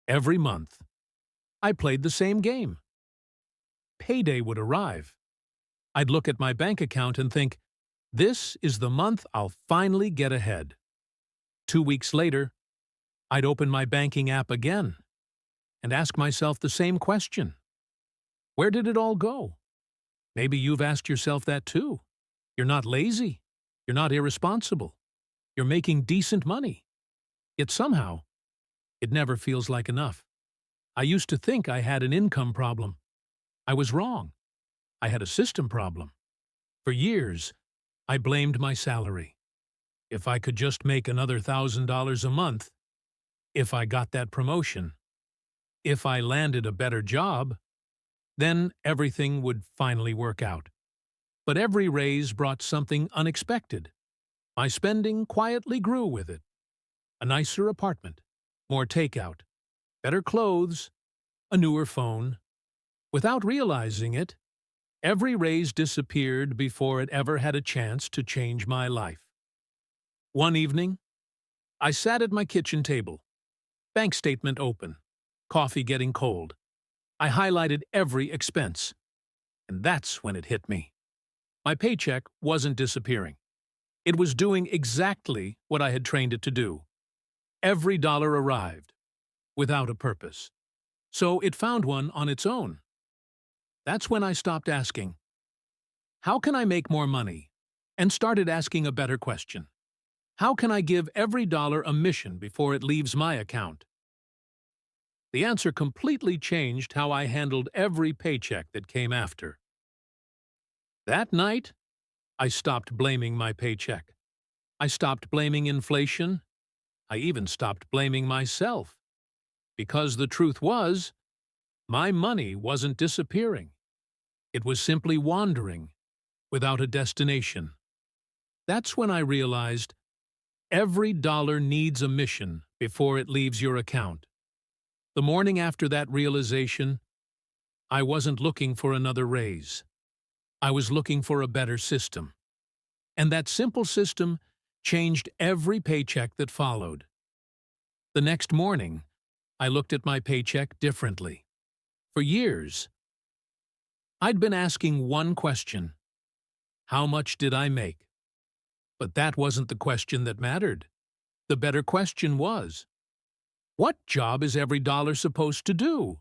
Every month, I played the same game. Payday would arrive. I'd look at my bank account and think, this is the month I'll finally get ahead. 2 weeks later, I'd open my banking app again and ask myself the same question. Where did it all go? Maybe you've asked yourself that too. You're not lazy. You're not irresponsible. You're making decent money. Yet somehow, it never feels like enough. I used to think I had an income problem. I was wrong. I had a system problem. For years, I blamed my salary. If I could just make another $1,000 a month, if I got that promotion, if I landed a better job, then everything would finally work out. But every raise brought something unexpected. My spending quietly grew with it. A nicer apartment, more takeout, better clothes, a newer phone. Without realizing it, every raise disappeared before it ever had a chance to change my life. One evening, I sat at my kitchen table, bank statement open, coffee getting cold. I highlighted every expense, and that's when it hit me. My paycheck wasn't disappearing. It was doing exactly what I had trained it to do. Every dollar arrived, without a purpose. So it found one on its own. That's when I stopped asking, how can I make more money? And started asking a better question. How can I give every dollar a mission before it leaves my account? The answer completely changed how I handled every paycheck that came after. That night, I stopped blaming my paycheck. I stopped blaming inflation. I even stopped blaming myself. Because the truth was, my money wasn't disappearing. It was simply wandering, without a destination. That's when I realized every dollar needs a mission before it leaves your account. The morning after that realization, I wasn't looking for another raise. I was looking for a better system. And that simple system changed every paycheck that followed. The next morning, I looked at my paycheck differently. For years, I'd been asking one question: how much did I make? But that wasn't the question that mattered. The better question was, what job is every dollar supposed to do?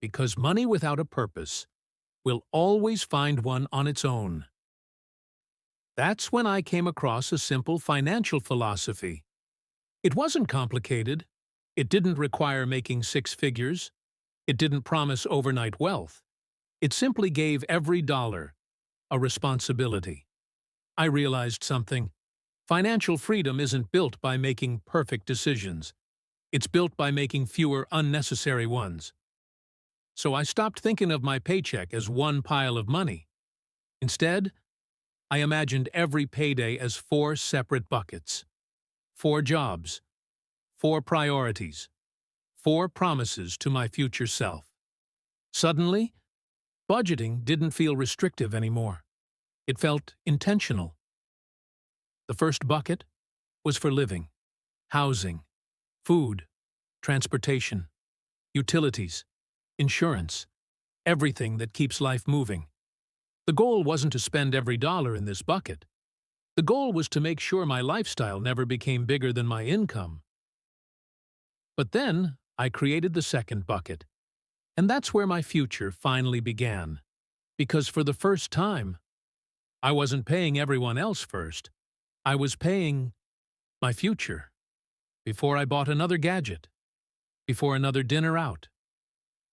Because money without a purpose will always find one on its own. That's when I came across a simple financial philosophy. It wasn't complicated. It didn't require making six figures. It didn't promise overnight wealth. It simply gave every dollar a responsibility. I realized something. Financial freedom isn't built by making perfect decisions. It's built by making fewer unnecessary ones. So I stopped thinking of my paycheck as one pile of money. Instead, I imagined every payday as 4 separate buckets. 4 jobs, 4 priorities, 4 promises to my future self. Suddenly, budgeting didn't feel restrictive anymore. It felt intentional. The first bucket was for living, housing, food, transportation, utilities, insurance, everything that keeps life moving. The goal wasn't to spend every dollar in this bucket. The goal was to make sure my lifestyle never became bigger than my income. But then I created the second bucket, and that's where my future finally began. Because for the first time, I wasn't paying everyone else first. I was paying my future before I bought another gadget, before another dinner out,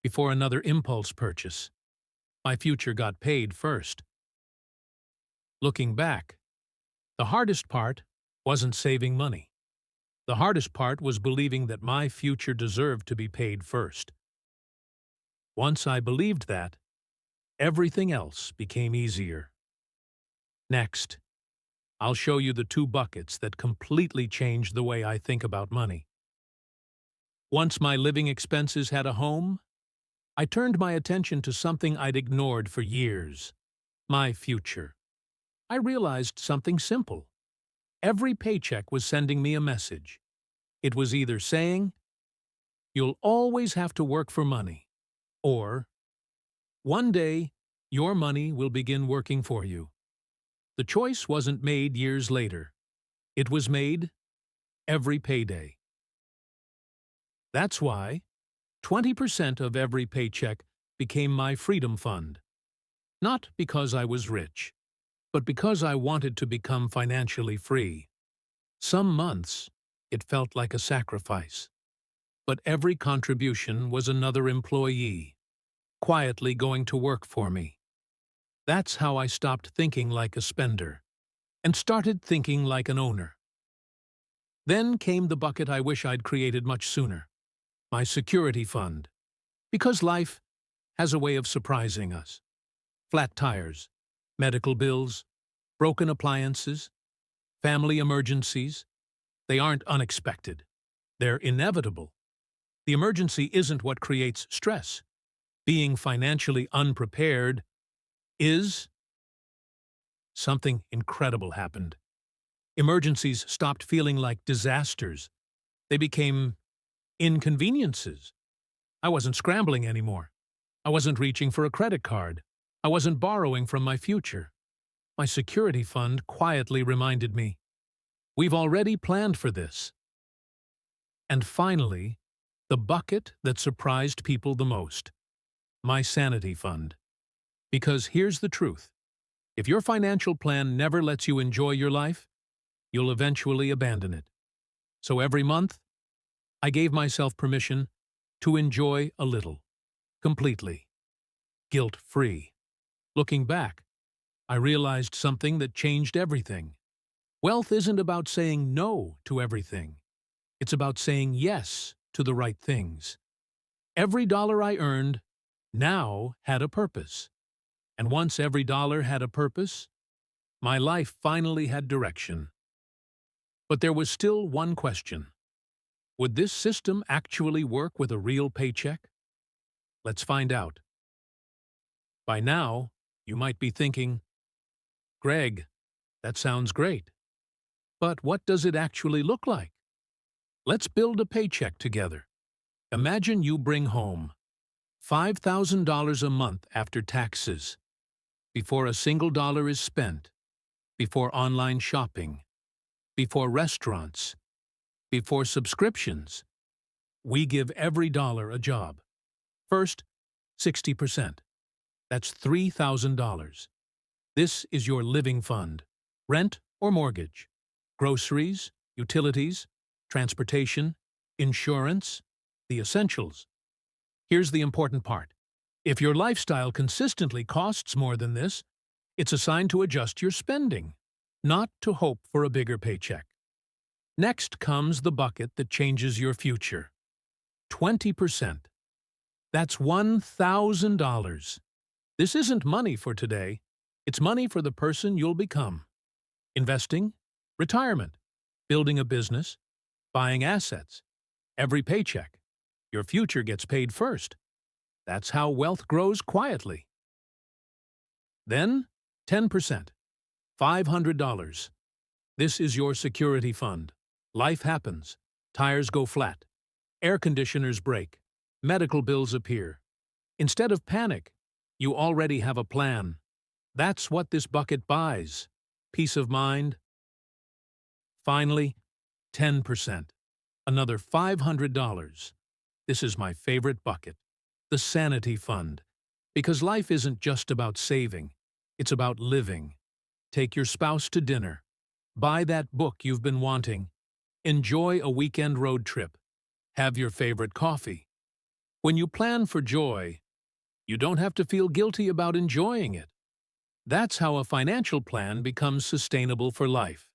before another impulse purchase. My future got paid first. Looking back, the hardest part wasn't saving money. The hardest part was believing that my future deserved to be paid first. Once I believed that, everything else became easier. Next, I'll show you the 2 buckets that completely changed the way I think about money. Once my living expenses had a home, I turned my attention to something I'd ignored for years: my future. I realized something simple. Every paycheck was sending me a message. It was either saying, You'll always have to work for money. Or, one day, your money will begin working for you. The choice wasn't made years later. It was made every payday. That's why 20% of every paycheck became my freedom fund. Not because I was rich, but because I wanted to become financially free. Some months, it felt like a sacrifice. But every contribution was another employee, quietly going to work for me. That's how I stopped thinking like a spender and started thinking like an owner. Then came the bucket I wish I'd created much sooner, my security fund. Because life has a way of surprising us. Flat tires, medical bills, broken appliances, family emergencies. They aren't unexpected. They're inevitable. The emergency isn't what creates stress. Being financially unprepared is. Something incredible happened. Emergencies stopped feeling like disasters. They became inconveniences. I wasn't scrambling anymore. I wasn't reaching for a credit card. I wasn't borrowing from my future. My security fund quietly reminded me, we've already planned for this. And finally, the bucket that surprised people the most, my sanity fund. Because here's the truth. If your financial plan never lets you enjoy your life, you'll eventually abandon it. So every month, I gave myself permission to enjoy a little, completely, guilt-free. Looking back, I realized something that changed everything. Wealth isn't about saying no to everything. It's about saying yes to the right things. Every dollar I earned now had a purpose. And once every dollar had a purpose, my life finally had direction. But there was still one question. Would this system actually work with a real paycheck? Let's find out. By now, you might be thinking, Greg, that sounds great. But what does it actually look like? Let's build a paycheck together. Imagine you bring home $5,000 a month after taxes, before a single dollar is spent, before online shopping, before restaurants, before subscriptions. We give every dollar a job. First, 60%. That's $3,000. This is your living fund, rent or mortgage, groceries, utilities, transportation, insurance, the essentials. Here's the important part. If your lifestyle consistently costs more than this, it's a sign to adjust your spending, not to hope for a bigger paycheck. Next comes the bucket that changes your future. 20%. That's $1,000. This isn't money for today. It's money for the person you'll become. Investing, retirement, building a business, buying assets. Every paycheck, your future gets paid first. That's how wealth grows quietly. Then, 10%. $500. This is your security fund. Life happens. Tires go flat. Air conditioners break. Medical bills appear. Instead of panic, you already have a plan. That's what this bucket buys. Peace of mind. Finally, 10%. Another $500. This is my favorite bucket. The sanity fund. Because life isn't just about saving. It's about living. Take your spouse to dinner. Buy that book you've been wanting. Enjoy a weekend road trip. Have your favorite coffee. When you plan for joy, you don't have to feel guilty about enjoying it. That's how a financial plan becomes sustainable for life.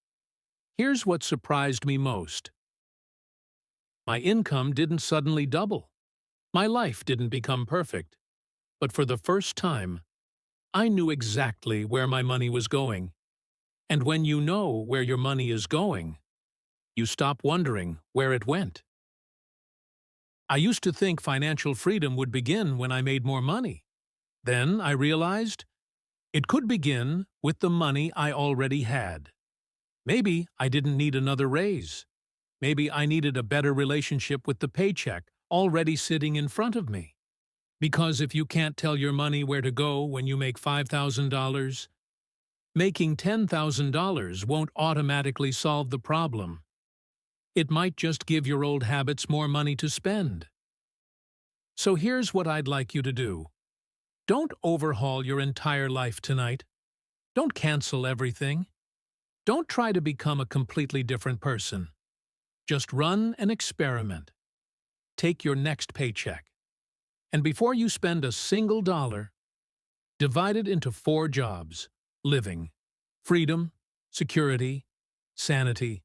Here's what surprised me most. My income didn't suddenly double. My life didn't become perfect. But for the first time, I knew exactly where my money was going. And when you know where your money is going, you stop wondering where it went. I used to think financial freedom would begin when I made more money. Then I realized it could begin with the money I already had. Maybe I didn't need another raise. Maybe I needed a better relationship with the paycheck already sitting in front of me. Because if you can't tell your money where to go when you make $5,000, making $10,000 won't automatically solve the problem. It might just give your old habits more money to spend. So here's what I'd like you to do. Don't overhaul your entire life tonight. Don't cancel everything. Don't try to become a completely different person. Just run an experiment. Take your next paycheck. And before you spend a single dollar, divide it into 4 jobs: living, freedom, security, sanity.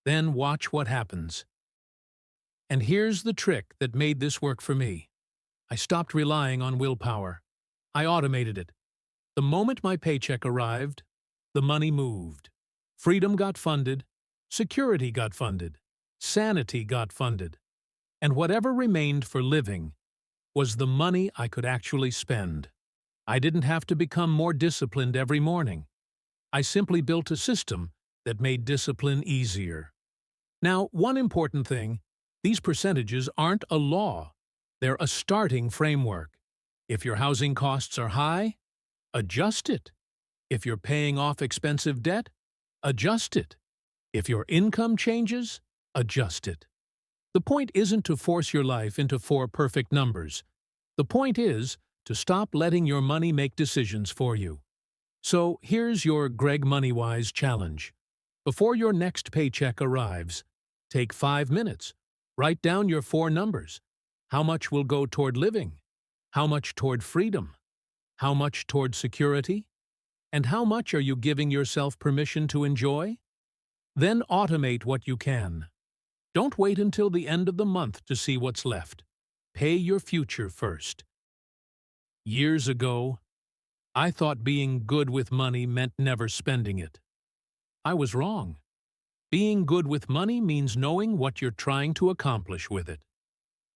Then watch what happens. And here's the trick that made this work for me. I stopped relying on willpower. I automated it. The moment my paycheck arrived, the money moved. Freedom got funded, security got funded, sanity got funded, and whatever remained for living was the money I could actually spend. I didn't have to become more disciplined every morning. I simply built a system that made discipline easier. Now, one important thing, these percentages aren't a law. They're a starting framework. If your housing costs are high, adjust it. If you're paying off expensive debt, adjust it. If your income changes, adjust it. The point isn't to force your life into 4 perfect numbers. The point is to stop letting your money make decisions for you. So here's your Greg Moneywise challenge. Before your next paycheck arrives, take 5 minutes. Write down your 4 numbers. How much will go toward living? How much toward freedom? How much toward security? And how much are you giving yourself permission to enjoy? Then automate what you can. Don't wait until the end of the month to see what's left. Pay your future first. Years ago, I thought being good with money meant never spending it. I was wrong. Being good with money means knowing what you're trying to accomplish with it.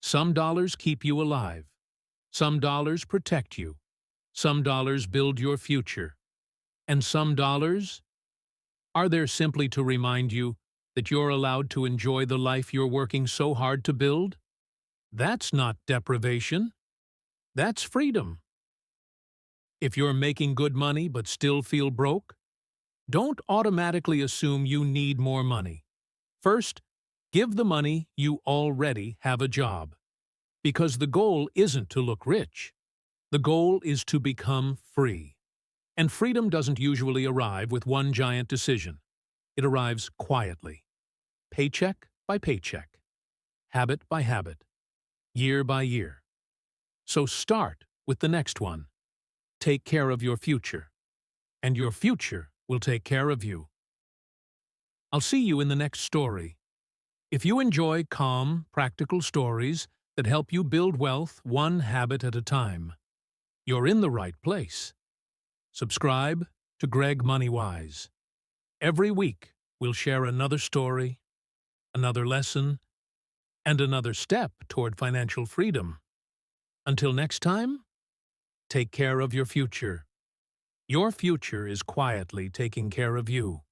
Some dollars keep you alive. Some dollars protect you. Some dollars build your future. And some dollars are there simply to remind you that you're allowed to enjoy the life you're working so hard to build? That's not deprivation. That's freedom. If you're making good money but still feel broke, don't automatically assume you need more money. First, give the money you already have a job. Because the goal isn't to look rich. The goal is to become free. And freedom doesn't usually arrive with one giant decision. It arrives quietly, paycheck by paycheck, habit by habit, year by year. So start with the next one. Take care of your future, and your future will take care of you. I'll see you in the next story. If you enjoy calm, practical stories that help you build wealth one habit at a time, you're in the right place. Subscribe to Greg Moneywise. Every week, we'll share another story, another lesson, and another step toward financial freedom. Until next time, take care of your future. Your future is quietly taking care of you.